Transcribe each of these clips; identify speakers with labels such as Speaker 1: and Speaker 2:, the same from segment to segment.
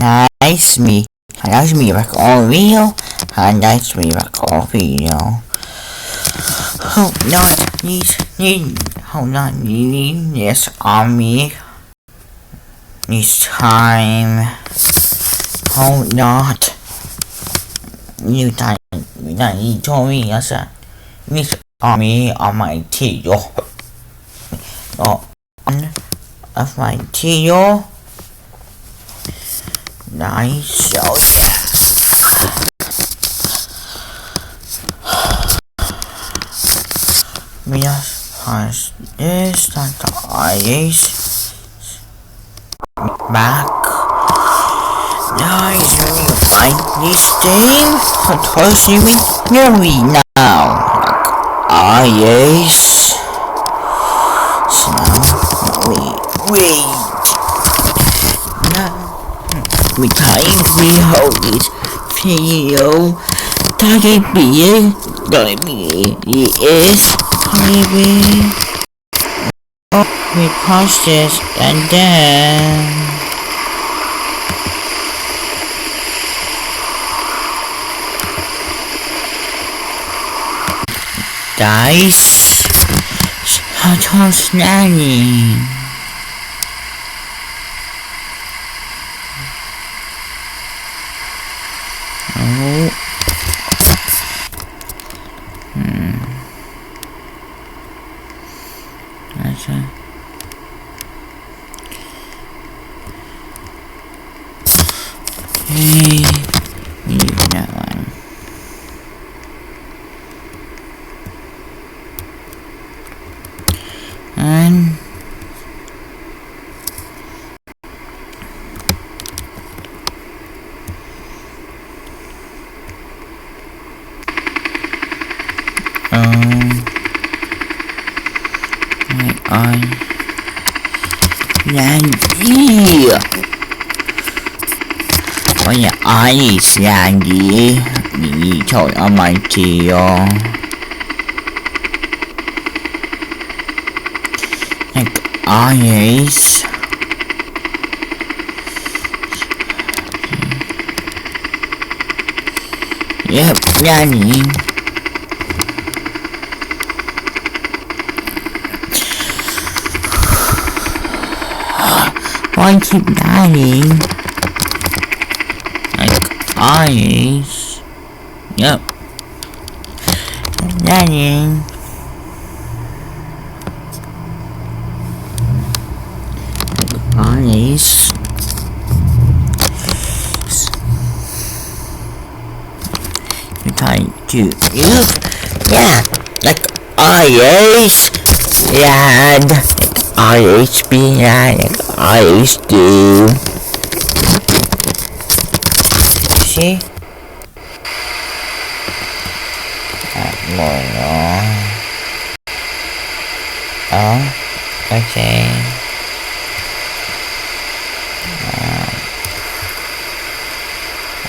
Speaker 1: nice me. Nice me back on video. Nice me back on video. Hope not need this on me this time. Hope not. You told me yes, this on me on my tail. On of my tail. Nice, so yeah. Has this that the ice back. Nice, really like this thing. Touching me nearly now. Ice. So wait. Now we hold this video. Target B is maybe we pause this and then dice hot nanny. Oh. That's it. Okay, we need that one. And Yandy. Oh yeah, ice Yandy. You told on my tail. Like ice. Yep, Yandy. Why keep dying? Like ice. Yep. Dying. Like ice. You're trying to yeah, like ice. Yeah. ice being like ice do. See? More on. Oh, okay.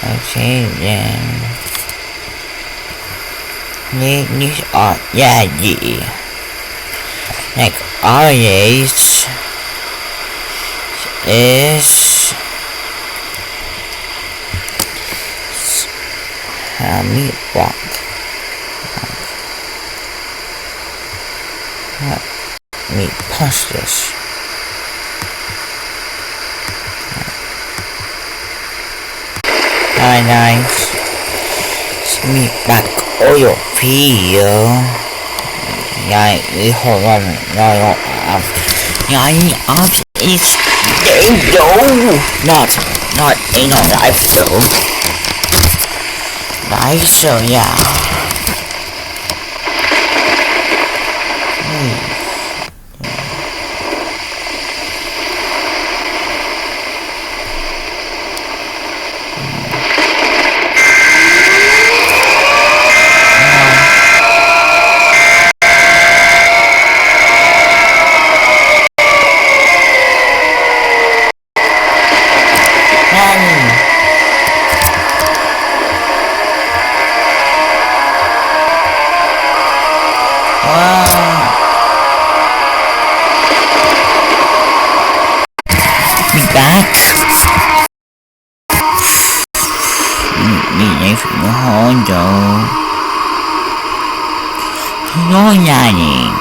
Speaker 1: Okay then. These are yeah. Like ice is meat block. Meat pastas. Nice. Meat back oil feel. Yeah, hold on. No, it's not in a life though. Nice, so yeah. life in Hondo. No yawning.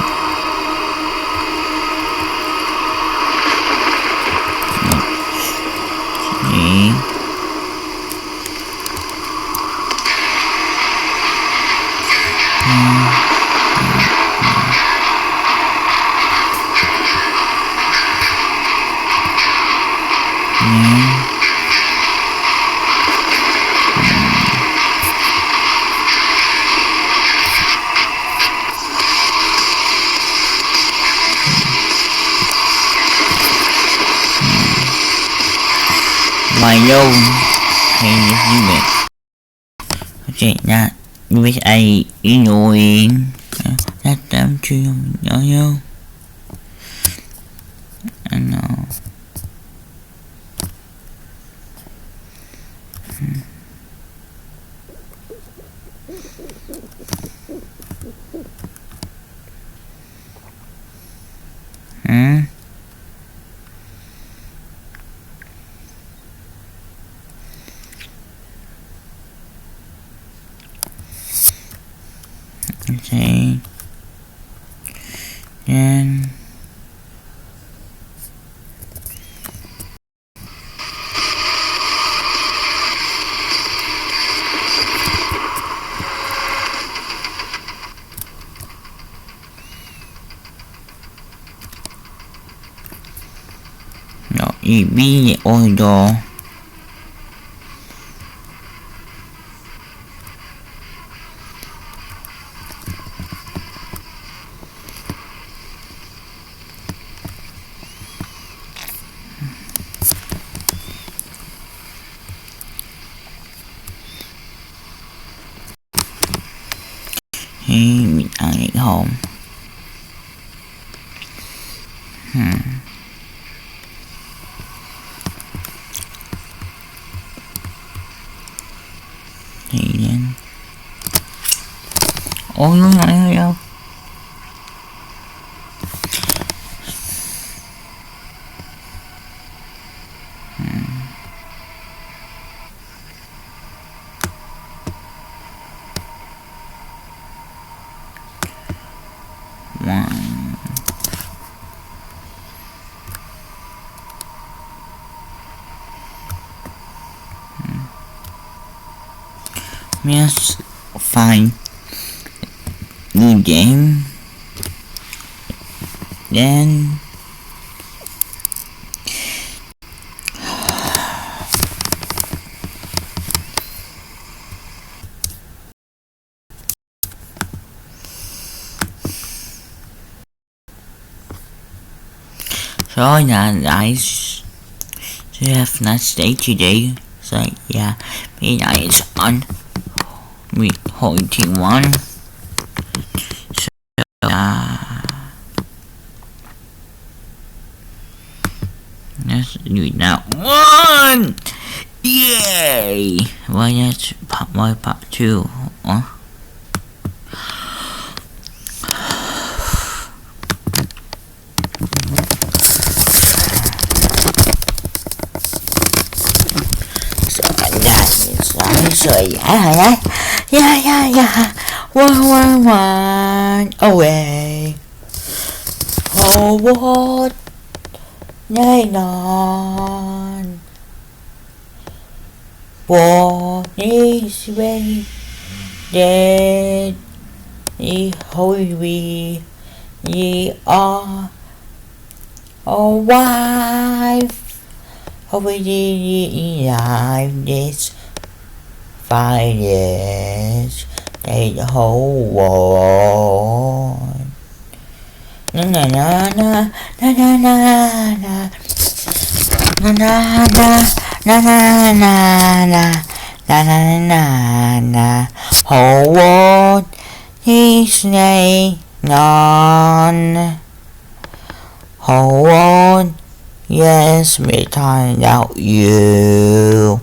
Speaker 1: My own pain is human. Okay, now you wish I annoying. That damn true, yo. I know. Okay. Then no, be order. Hey, mình ăn at home. Thì then ôi nó ngại đâu. Yes, fine. Good game. Then so yeah, guys, so you have a nice day today. So yeah, me is on. We holding one. So let's do it now. One! Yay! Why that's part 1, part 2? So yeah. 1 away. Forward. แน่นอนWar is very dead. Holy ye are alive. Already alive this 5 years. They the whole world. Na na na na na na na na na na na na na na na na na na whole world is nay none. Whole world, yes, without you.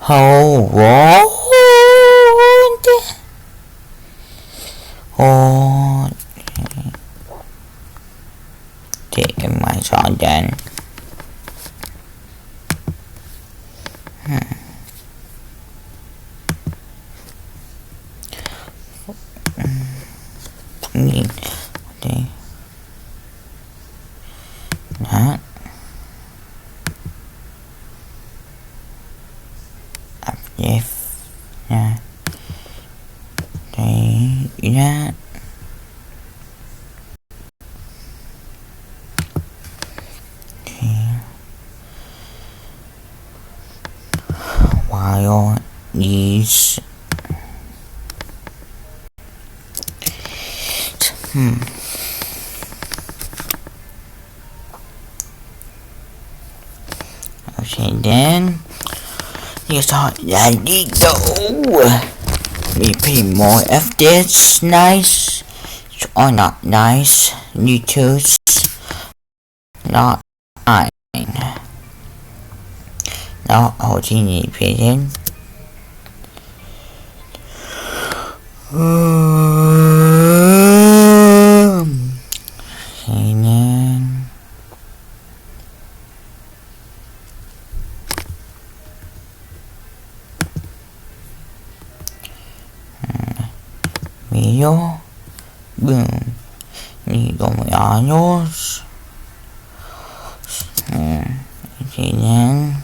Speaker 1: Whole world. Oh, taking my shot then. if they that while these okay, then you thought that you go. We pay more if this nice or not nice. You choose not mine. Not holding the opinion. And then video boom. You go with yours. Okay, then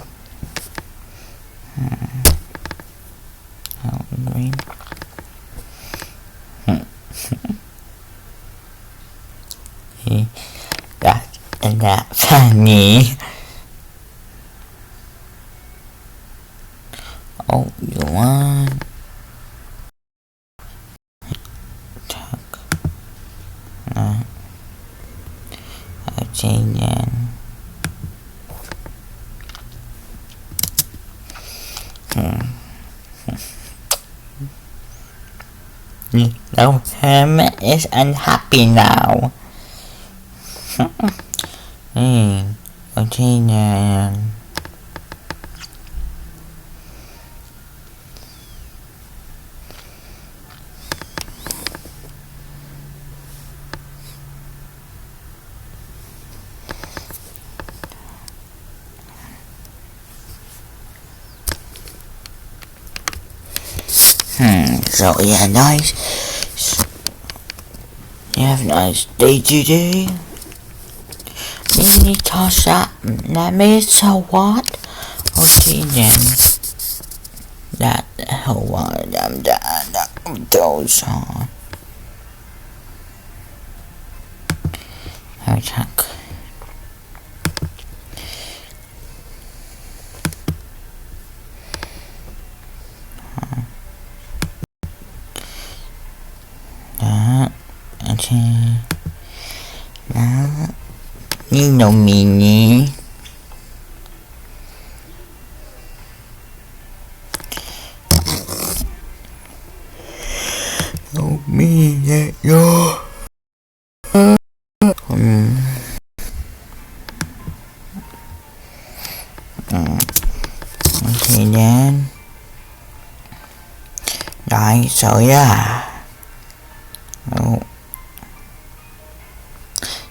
Speaker 1: green. That funny. Oh, you want talk? Okay, then. No, him is unhappy now. Okay, then. So yeah, nice. You have a nice day today. Mini toss up. That means so what? Okay then. That whole one that goes on. Have a check. Okay. Now, you know Mini. Oh, me, that yo. Okay then. Right, so yeah. Oh.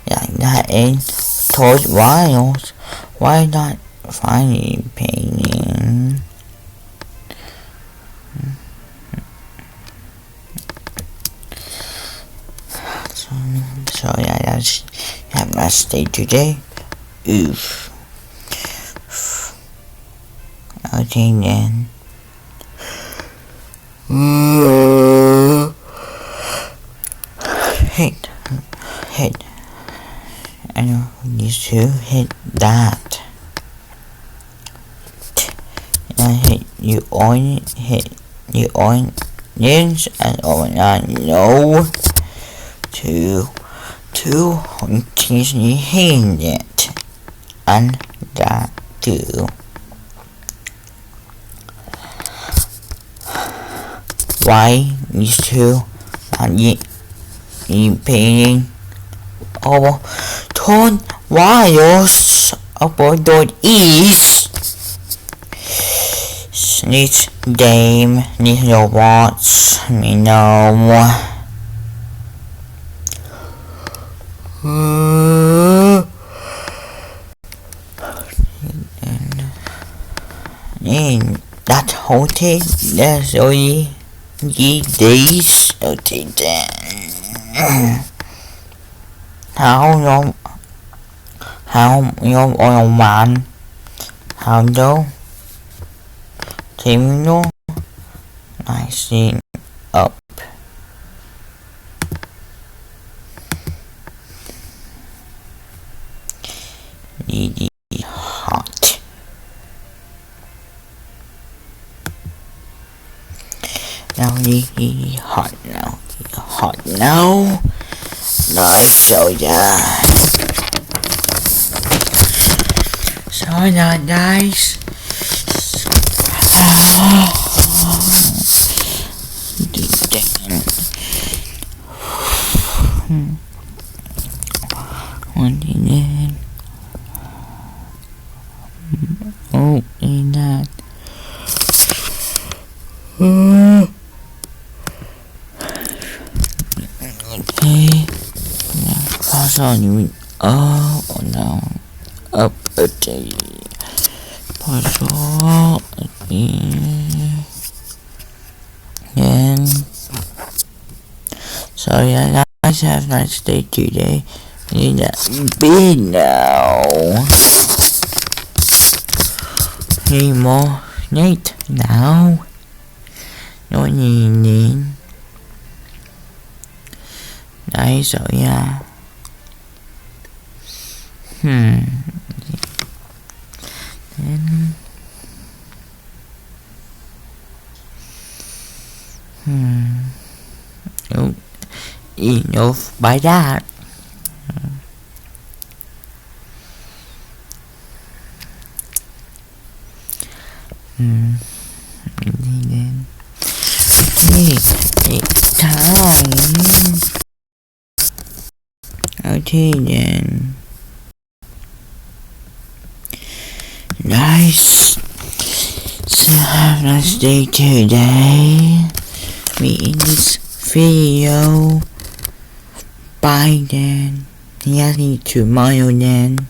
Speaker 1: Yeah, that is Toys Wild. Why not funny painting? So yeah, that's have a nice day today. Oof. Okay then. Hit. I know you need to hit that. And hit you on yes and I know to continuously hitting it and that too. Why these two and you painting over torn wires about the east needs game needs robots me know and that whole thing that's only days okay then how nhóm on man how đâu terminal. Nicely up. Really hot. Now really hot now. Hot now. Nice soda. Soda nice. What did it? Oh, ain't that? Okay. Pass on you. Oh no. Up a day. Pass on me. Then. So yeah, guys, have a nice day today. Need that big now. Hey, more Nate now. No need. Đấy, so yeah. Then. Oh, enough by that. Then. Hey, time. Okay then. Nice. So have a nice day today. Me in this video. Bye then. See you tomorrow then.